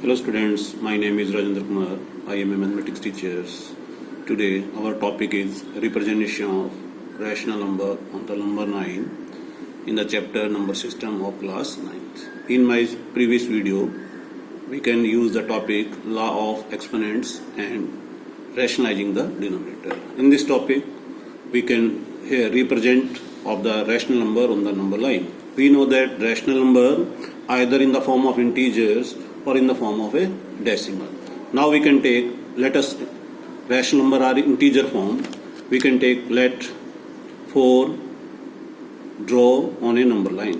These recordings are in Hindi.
Hello students, my name is Rajendra Kumar. I am a mathematics teacher. Today our topic is representation of rational number on the number 9 in the chapter number system of class 9th. In my previous video, we can use the topic law of exponents and rationalizing the denominator. In this topic, we can here represent of the rational number on the number line. We know that rational number either in the form of integers or in the form of a decimal. Now we can take, let us, rational number are integer form. We can take, let 4 draw on a number line.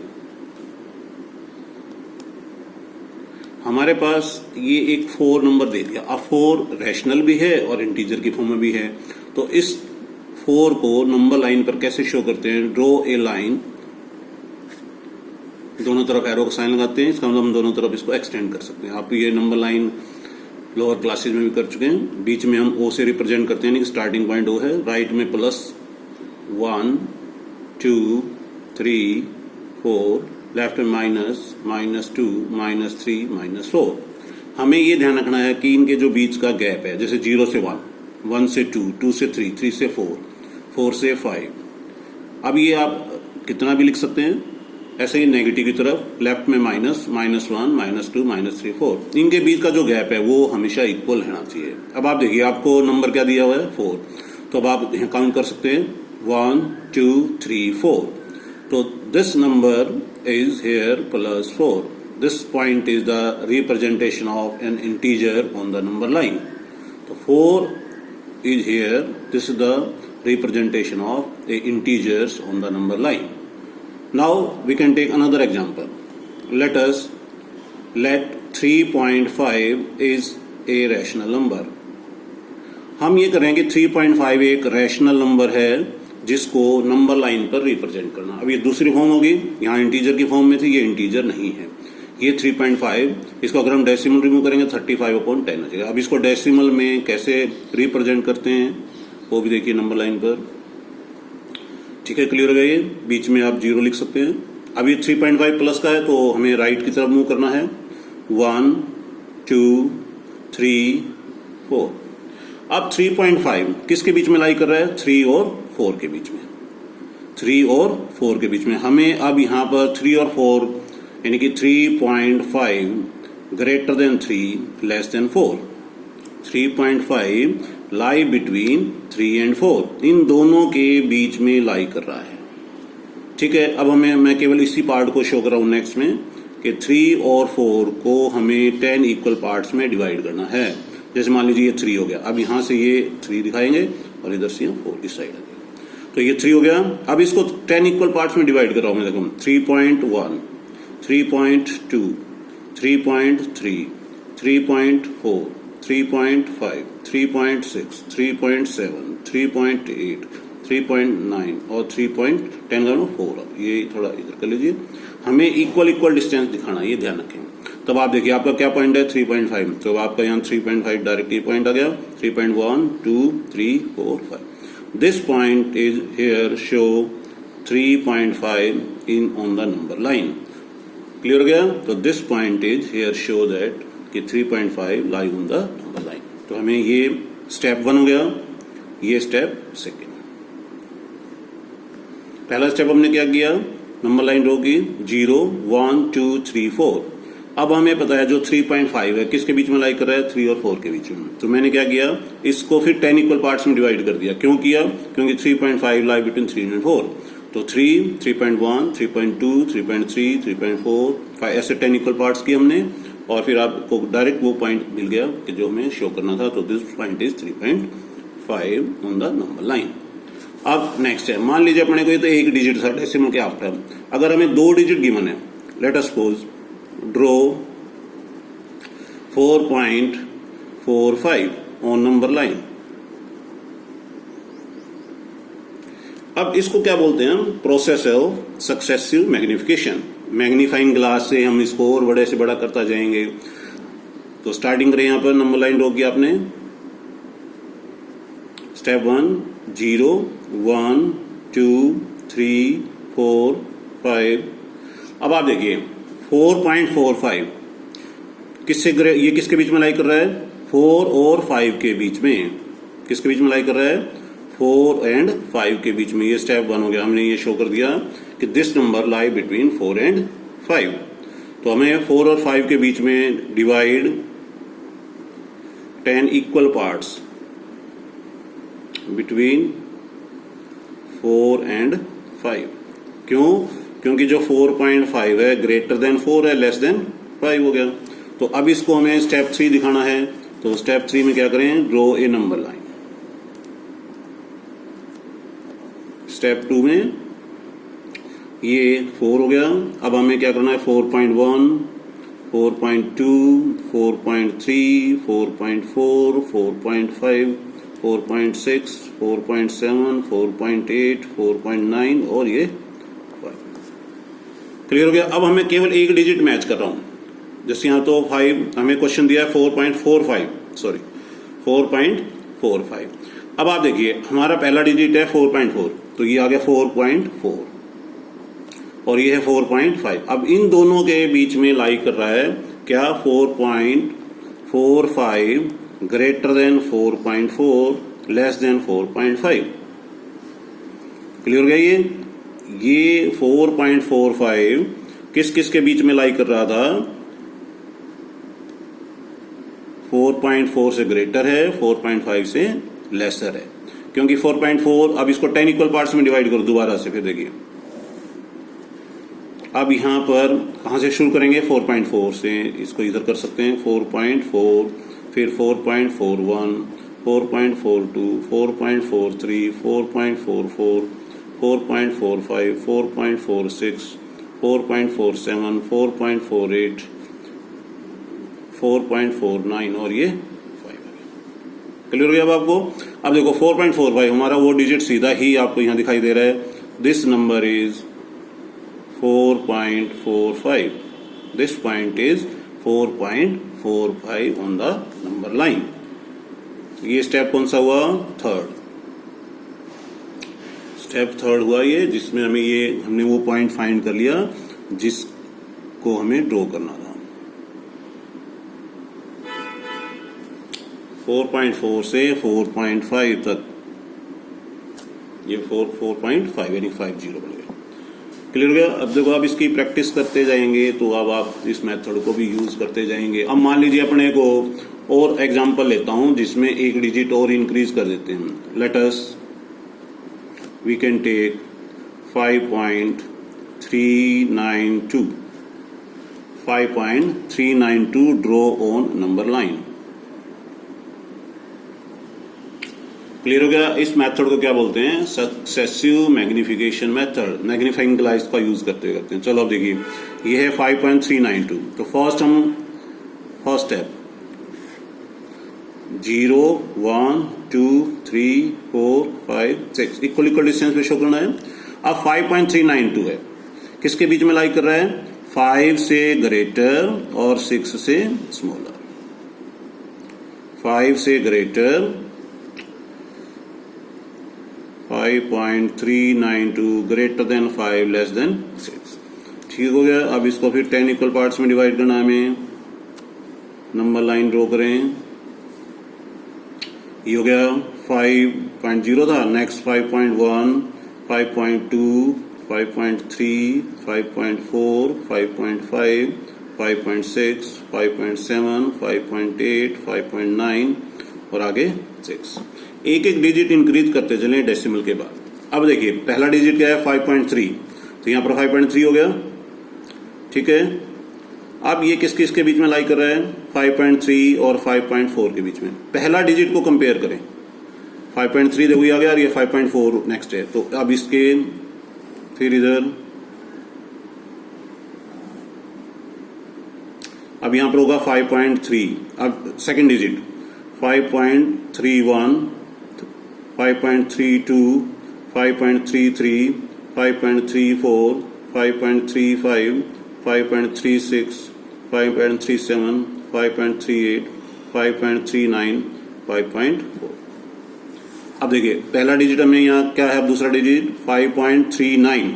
हमारे पास ये एक 4 नंबर दे दिया. अब 4 रैशनल भी है और इंटीजर की फॉर्म में भी है. तो इस 4 को नंबर लाइन पर कैसे शो करते हैं? ड्रॉ ए लाइन, दोनों तरफ एरो का साइन लगाते हैं. इसका मतलब हम दोनों तरफ इसको एक्सटेंड कर सकते हैं. आप ये नंबर लाइन लोअर क्लासेस में भी कर चुके हैं. बीच में हम ओ से रिप्रेजेंट करते हैं, स्टार्टिंग पॉइंट ओ है. राइट में प्लस 1 2 3 4, लेफ्ट में माइनस -2 -3 -4. हमें ये ध्यान रखना है कि इनके जो बीच का गैप है, जैसे 0 से 1, 1 से 2, 2 से 3, 3 से 4, 4 से 5. अब ये आप कितना भी लिख सकते हैं. ऐसे ही नेगेटिव की तरफ लेफ्ट में -1 -2 -3 4. इनके बीच का जो गैप है वो हमेशा इक्वल रहना चाहिए. अब आप देखिए, आपको नंबर क्या दिया हुआ है? 4. तो अब आप यहाँ काउंट कर सकते हैं 1 2 3 4. तो this number is here plus 4. This point is the representation of an integer on the number line. So 4 is here. This is the representation of the integers on the number line. Now we can take another example. Let 3.5 is a rational number. हम ये करेंगे 3.5 एक रैशनल नंबर है जिसको नंबर लाइन पर रिप्रेजेंट करना. अब ये दूसरी फॉर्म होगी. यहाँ इंटीजर की फॉर्म में थी, ये इंटीजर नहीं है. ये 3.5, इसको अगर हम डेसिमल रिमूव करेंगे 35/10 आ जाएगा. अब इसको डेसिमल में कैसे रिप्रेजेंट करते हैं वो भी देखिए नंबर लाइन पर. ठीक है, क्लियर हो गया. ये बीच में आप 0 लिख सकते हैं. अब ये 3.5 प्लस का है तो हमें राइट की तरफ मूव करना है. 1 2 3 4. अब 3.5 किसके बीच में लाई कर रहा है? 3 और 4 के बीच में. 3 और 4 के बीच में. हमें अब यहां पर 3 और 4 यानी कि 3.5 greater than 3 less than 4. 3.5 lie between 3 and 4. इन दोनों के बीच में लाई कर रहा है. ठीक है. अब मैं केवल इसी पार्ट को शो कर रहा हूं नेक्स्ट में कि 3 और 4 को हमें 10 इक्वल पार्ट्स में डिवाइड करना है. जैसे मान लीजिए ये 3 हो गया. अब यहां से ये 3 दिखाएंगे और इधर से 4 इस साइड आ गया. तो ये 3 हो गया. अब इसको 10 इक्वल पार्ट्स में डिवाइड कर रहा हूं मैं. देखो 3.1 3.2 3.3 3.4 3.5 3.6 3.7 3.8 3.9 और 3.10 का 4. ये थोड़ा इधर कर लीजिए. हमें इक्वल डिस्टेंस दिखाना, ये ध्यान रखें. तब आप देखिए आपका क्या पॉइंट है? 3.5. तो आपका यहाँ 3.5 डायरेक्ट ये पॉइंट आ गया. 3.1 2 3 4 5. This point is here show 3.5 in on the number line. Clear हो गया? तो this point is here show that कि 3.5 lie on the number line. तो हमें ये स्टेप 1 हो गया, ये स्टेप 2. पहला स्टेप हमने क्या किया? नंबर लाइन रो की 0 1 2 3 4. अब हमें पता है जो 3.5 है किसके बीच में लाई कर रहा है? 3 और 4 के बीच में. तो मैंने क्या किया? इसको फिर 10 इक्वल पार्ट्स में डिवाइड कर दिया. क्यों किया? क्योंकि 3.5 लाई बिटवीन 3 एंड 4. तो 3 3.1 3.2 3.3 3.4 5 ऐसे 10 इक्वल पार्ट्स किए हमने और फिर आपको डायरेक्ट वो पॉइंट मिल गया कि जो हमें शो करना था. तो this point is 3.5 on the number line. अब नेक्स्ट है, मान लीजिए अपने को ये तो एक डिजिट था डेसिमल के आफ्टर. अगर हमें 2 डिजिट गिवन है, let us suppose draw 4.45 on number line. अब इसको क्या बोलते हैं? Process of successive magnification. Magnifying glass से हम इसको और बड़े से बड़ा करता जाएंगे. तो स्टार्टिंग करें यहां पर नंबर लाइन ड्रॉ किया आपने. स्टेप 1 0 1 2 3 4 5. अब आप देखिए 4.45 ये किसके बीच में लाई कर रहा है? 4 और 5 के बीच में। किसके बीच में लाई कर रहा है? 4 एंड 5 के बीच में। ये स्टेप 1 हो गया, हमने ये शो कर दिया कि this number lie between 4 and 5। तो हमें 4 और 5 के बीच में divide 10 equal parts between 4 and 5। क्यों? क्योंकि जो 4.5 है ग्रेटर देन 4 है, लेस देन 5 हो गया। तो अब इसको हमें स्टेप 3 दिखाना है। तो स्टेप 3 में क्या करें? Draw a number line. Step 2 में ये 4 हो गया। अब हमें क्या करना है? 4.1, 4.2, 4.3, 4.4, 4.5, 4.6, 4.7, 4.8, 4.9 और ये 5। क्लियर हो गया? अब हमें केवल एक डिजिट मैच कर रहा हूं। जैसे यहाँ तो 5 हमें क्वेश्चन दिया है 4.45, सॉरी 4.45। अब आप देखिए हमारा पहला डिजिट है 4.4, तो ये आ गया 4.4 और ये है 4.5। अब इन दोनों के बीच में लाई कर रहा है क्या? 4.45 greater than 4.4 less than 4.5। Clear हो गया? ये 4.45 किस किस के बीच में लाई कर रहा था? 4.4 से ग्रेटर है, 4.5 से लेसर है। क्योंकि 4.4, अब इसको 10 इक्वल पार्ट्स में डिवाइड करो दोबारा से, फिर देखिए अब यहां पर कहां से शुरू करेंगे? 4.4 से। इसको इधर कर सकते हैं 4.4, फिर 4.41, 4.42, 4.43, 4.44, 4.45, 4.46, 4.47, 4.48, 4.49 और ये 5। क्लियर हो गया अब आपको? अब देखो 4.45 हमारा वो डिजिट सीधा ही आपको यहां दिखाई दे रहा है। This number is 4.45। This point is 4.45 on the number line. ये स्टेप कौन सा हुआ? थर्ड। स्टेप थर्ड हुआ ये, जिसमें हमने वो पॉइंट फाइंड कर लिया जिसको हमें ड्रॉ करना था। 4.4 से 4.5 तक, ये 4.5 यानी 50 बन गया। क्लियर हो गया? अब देखो अब इसकी प्रैक्टिस करते जाएंगे तो अब आप इस मेथड को भी यूज करते जाएंगे। अब मान लीजिए अपने को और एग्जांपल लेता हूं जिसमें एक डिजिट और इंक्रीज कर देते हैं। Let us we can take 5.392 5.392 draw on number line. Clear हो गया? इस मेथड को क्या बोलते हैं? Successive magnification method. Magnifying glass का यूज करते हैं। चलो अब देखिए ये है 5.392। तो फर्स्ट स्टेप 0, 1, 2, 3, 4, 5, 6 इक्वल डिस्टेंस में शो करना है। अब 5.392 है, किसके बीच में लाई कर रहा है? 5 से ग्रेटर और 6 से स्मॉलर। 5 से greater 5.392 greater than 5 less than 6। ठीक हो गया? अब इसको फिर 10 इक्वल पार्ट्स में डिवाइड करना है हमें। नंबर लाइन ड्रॉ करें। ये हो गया 5.0 था। नेक्स्ट 5.1, 5.2, 5.3, 5.4, 5.5, 5.6, 5.7, 5.8, 5.9 और आगे 6। एक एक डिजिट इंक्रीज करते चले डेसिमल के बाद। अब देखिए पहला डिजिट क्या है? 5.3, तो यहां पर 5.3 हो गया। ठीक है? अब ये किस किस के बीच में लाई कर रहा है? 5.3 और 5.4 के बीच में। पहला डिजिट को कंपेयर करें। 5.3 देखो ये आ गया और ये 5.4 नेक्स्ट है। तो अब इसके फिर इधर अब यहां पर होगा 5.3। अब सेकंड डिजिट 5.31, 5.32, 5.33, 5.34, 5.35, 5.36, 5.37, 5.38, 5.39, 5.4। अब देखिए पहला डिजिट हमें यहाँ क्या है? अब दूसरा डिजिट 5.39,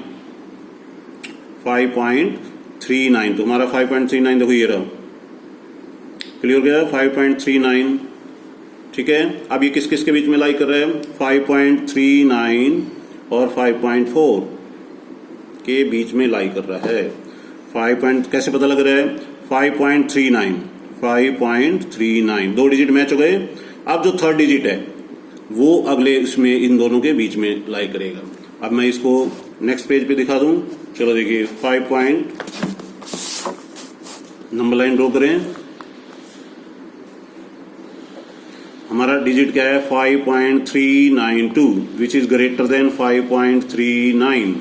5.39। तो हमारा 5.39 देखो ये रहा। क्लियर हो गया? 5.39, ठीक है। अब ये किस किस के बीच में लाई कर रहा है? 5.39 और 5.4 के बीच में लाई कर रहा है। कैसे पता लग रहा है? 5.39 दो डिजिट मैच हो गए। अब जो थर्ड डिजिट है वो अगले इसमें इन दोनों के बीच में लाई करेगा। अब मैं इसको नेक्स्ट पेज पे दिखा दूं। चलो देखिए, 5 नंबर लाइन ड्रॉ करें। हमारा डिजिट क्या है? 5.392 which is greater than 5.39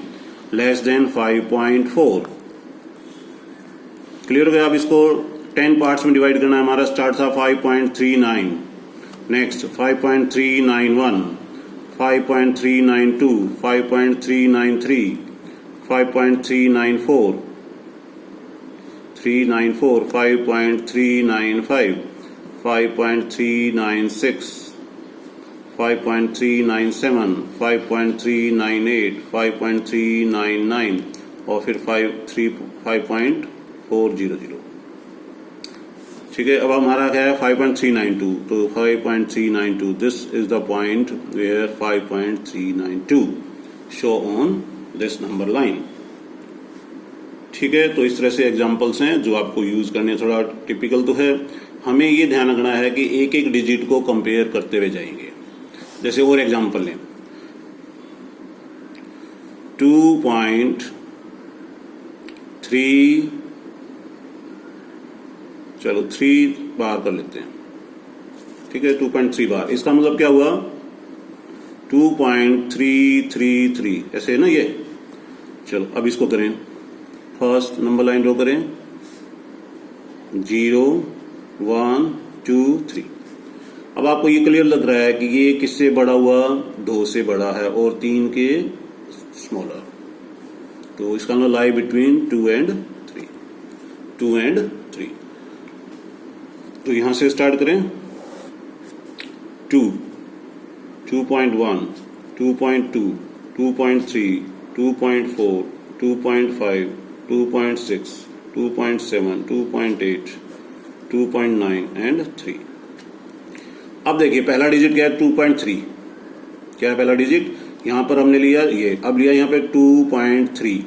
less than 5.4। Clear हो गया? अब इसको 10 पार्ट्स में डिवाइड करना है। हमारा स्टार्ट था 5.39, नेक्स्ट 5.391, 5.392, 5.393, 5.394, 5.395, 5.396, 5.397, 5.398, 5.399 और फिर 5.400। ठीक है। अब हमारा क्या है? 5.392। तो 5.392, this is the point where 5.392 show on this number line. ठीक है। तो इस तरह से एग्जांपल्स हैं जो आपको यूज करने, थोड़ा टिपिकल तो है। हमें ये ध्यान रखना है कि एक एक डिजिट को कंपेयर करते हुए जाएंगे। जैसे और एग्जांपल लें, 2.3, चलो 3 बार कर लेते हैं। ठीक है, 2.3 बार, इसका मतलब क्या हुआ? 2.333, ऐसे है ना ये। चलो अब इसको करें, फर्स्ट नंबर लाइन ड्रॉ करें, 0, 1, 2, 3। अब आपको ये क्लियर लग रहा है कि ये किससे बड़ा हुआ? 2 से बड़ा है और 3 के स्मॉलर। तो इसका मतलब लाई बिटवीन 2 एंड 3। तो यहां से स्टार्ट करें। 2, 2.1, 2.2, 2.3, 2.4, 2.5, 2.6, 2.7, 2.8, 2.9 एंड 3। अब देखिए पहला डिजिट क्या है? 2.3। क्या है पहला डिजिट? यहां पर हमने लिया ये, अब लिया यहां पे 2.3,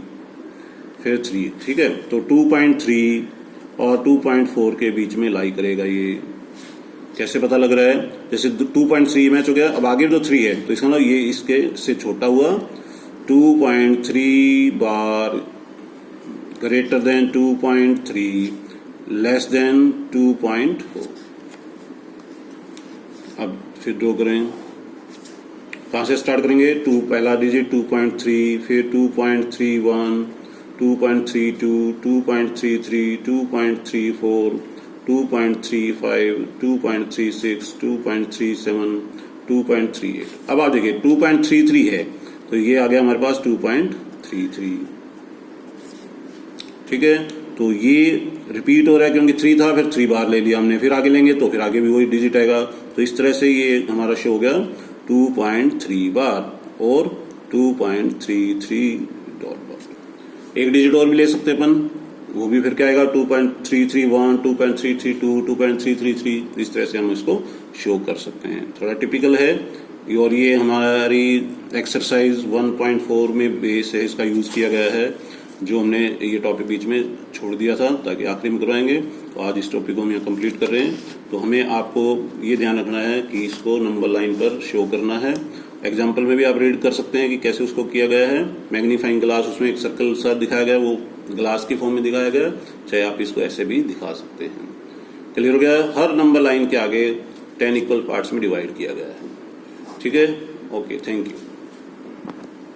फिर 3। ठीक है। तो 2.3 और 2.4 के बीच में लाई करेगा ये। कैसे पता लग रहा है? जैसे 2.3 मैच हो गया, अब आगे जो 3 है तो इसका मतलब ये इसके से छोटा हुआ। 2.3 बार ग्रेटर देन 2.3 लेस देन 2.4। अब फिर ड्रॉ करें। कहां से स्टार्ट करेंगे? 2 पहला डिजिट 2.3, फिर 2.31, 2.32, 2.33, 2.34, 2.35, 2.36, 2.37, 2.38। अब आप देखिए 2.33 है तो ये आ गया हमारे पास 2.33। ठीक है। तो ये रिपीट हो रहा है क्योंकि 3 था, फिर 3 बार ले लिया हमने, फिर आगे लेंगे तो फिर आगे भी वही डिजिट आएगा। तो इस तरह से ये हमारा शो हो गया 2.3 बार और 2.33 डॉट। एक डिजिट और भी ले सकते अपन, वो भी फिर क्या आएगा? 2.331, 2.332, 2.333। इस तरह से हम इसको शो कर सकते हैं। थोड़ा टिपिकल है और ये हमारी एक्सरसाइज 1.4 में बेस है, इसका यूज किया गया है, जो हमने ये टॉपिक बीच में छोड़ दिया था ताकि आखिरी में करवाएंगे। तो आज इस टॉपिक को हम यहाँ कंप्लीट कर रहे हैं। तो हमें आपको ये ध्यान रखना है कि इसको नंबर लाइन पर शो करना है। एग्जाम्पल में भी आप रीड कर सकते हैं कि कैसे उसको किया गया है। मैग्नीफाइंग ग्लास, उसमें एक सर्कल सा दिखाया गया, वो ग्लास की फॉर्म में दिखाया गया, चाहे आप इसको ऐसे भी दिखा सकते हैं। क्लियर हो गया? हर नंबर लाइन के आगे 10 इक्वल पार्ट्स में डिवाइड किया गया है। ठीक है। Okay, thank you.